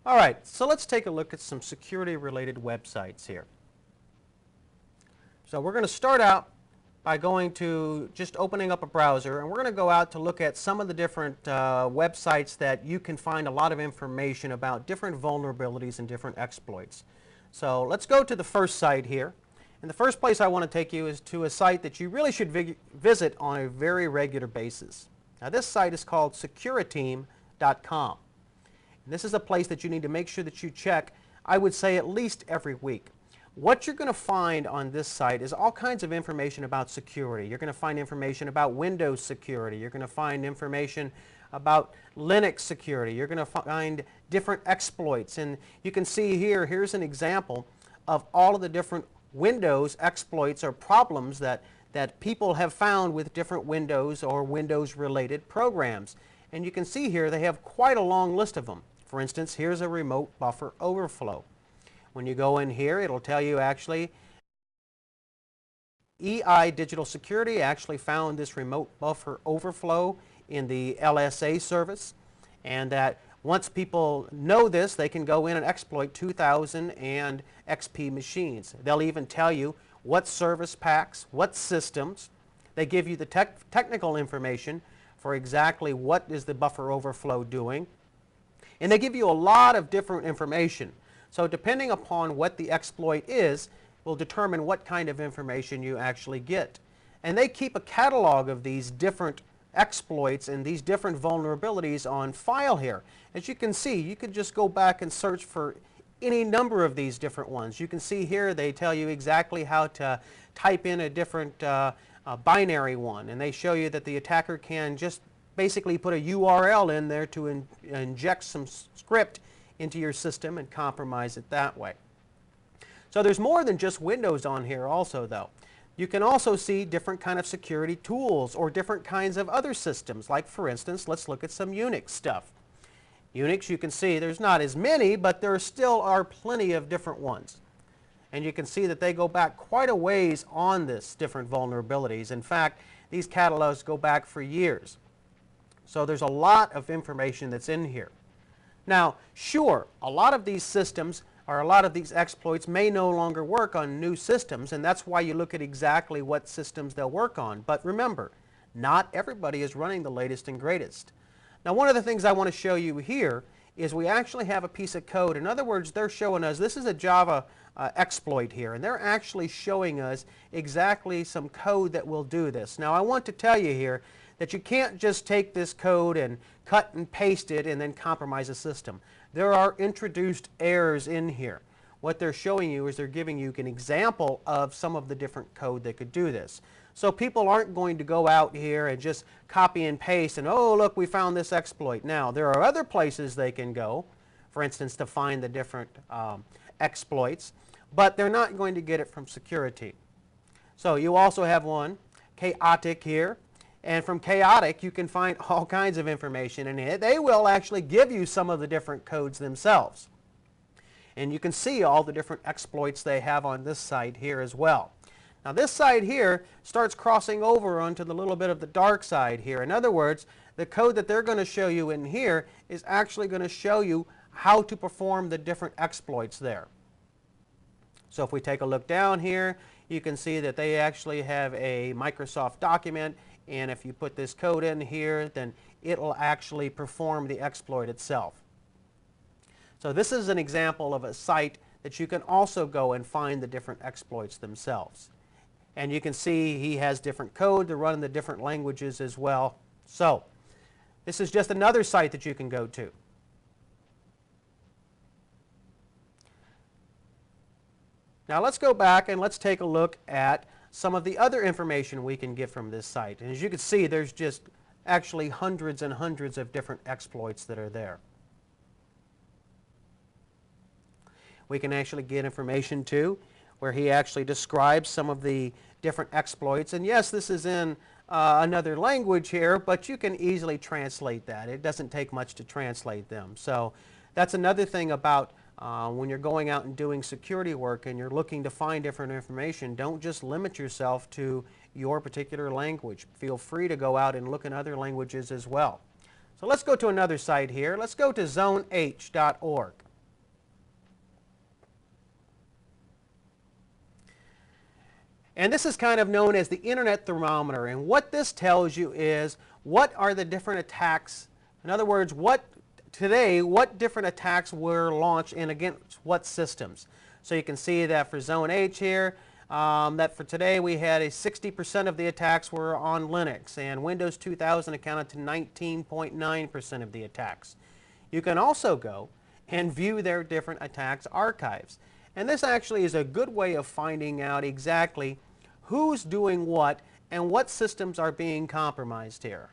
All right, so let's take a look at some security-related websites here. So we're going to start out by going to just opening up a browser, and we're going to go out to look at some of the different websites that you can find a lot of information about different vulnerabilities and different exploits. So let's go to the first site here. And the first place I want to take you is to a site that you really should visit on a very regular basis. Now this site is called securiteam.com. This is a place that you need to make sure that you check, I would say, at least every week. What you're going to find on this site is all kinds of information about security. You're going to find information about Windows security. You're going to find information about Linux security. You're going to find different exploits. And you can see here, here's an example of all of the different Windows exploits or problems that people have found with different Windows or Windows-related programs. And you can see here they have quite a long list of them. For instance, here's a remote buffer overflow. When you go in here, it'll tell you actually EI Digital Security actually found this remote buffer overflow in the LSA service, and that once people know this, they can go in and exploit 2000 and XP machines. They'll even tell you what service packs, what systems. They give you the technical information for exactly what is the buffer overflow doing. And they give you a lot of different information. So depending upon what the exploit is, will determine what kind of information you actually get. And they keep a catalog of these different exploits and these different vulnerabilities on file here. As you can see, you could just go back and search for any number of these different ones. You can see here they tell you exactly how to type in a different binary one, and they show you that the attacker can just basically put a URL in there to inject some script into your system and compromise it that way. So there's more than just Windows on here also though. You can also see different kind of security tools or different kinds of other systems. Like for instance, let's look at some Unix stuff. Unix, you can see there's not as many, but there still are plenty of different ones. And you can see that they go back quite a ways on this different vulnerabilities. In fact, these catalogs go back for years. So there's a lot of information that's in here. Now, sure, a lot of these systems or a lot of these exploits may no longer work on new systems, and that's why you look at exactly what systems they'll work on. But remember, not everybody is running the latest and greatest. Now, one of the things I want to show you here is we actually have a piece of code. In other words, they're showing us, this is a Java exploit here, and they're actually showing us exactly some code that will do this. Now, I want to tell you here that you can't just take this code and cut and paste it and then compromise a system. There are introduced errors in here. What they're showing you is they're giving you an example of some of the different code that could do this. So people aren't going to go out here and just copy and paste and, oh, look, we found this exploit. Now, there are other places they can go, for instance, to find the different exploits, but they're not going to get it from security. So you also have one, chaotic here. And from chaotic, you can find all kinds of information in it. They will actually give you some of the different codes themselves. And you can see all the different exploits they have on this side here as well. Now this side here starts crossing over onto the little bit of the dark side here. In other words, the code that they're going to show you in here is actually going to show you how to perform the different exploits there. So if we take a look down here, you can see that they actually have a Microsoft document. And if you put this code in here, then it'll actually perform the exploit itself. So this is an example of a site that you can also go and find the different exploits themselves. And you can see he has different code to run in the different languages as well. So this is just another site that you can go to. Now let's go back and let's take a look at some of the other information we can get from this site. And as you can see, there's just actually hundreds and hundreds of different exploits that are there. We can actually get information too, where he actually describes some of the different exploits. And yes, this is in another language here, but you can easily translate that. It doesn't take much to translate them. So that's another thing about when you're going out and doing security work and you're looking to find different information, don't just limit yourself to your particular language. Feel free to go out and look in other languages as well. So let's go to another site here. Let's go to zoneh.org. And this is kind of known as the Internet Thermometer. And what this tells you is what are the different attacks. In other words, what different attacks were launched and against what systems. So you can see that for Zone H here, that for today we had 60% of the attacks were on Linux, and Windows 2000 accounted to 19.9% of the attacks. You can also go and view their different attacks archives. And this actually is a good way of finding out exactly who's doing what and what systems are being compromised here.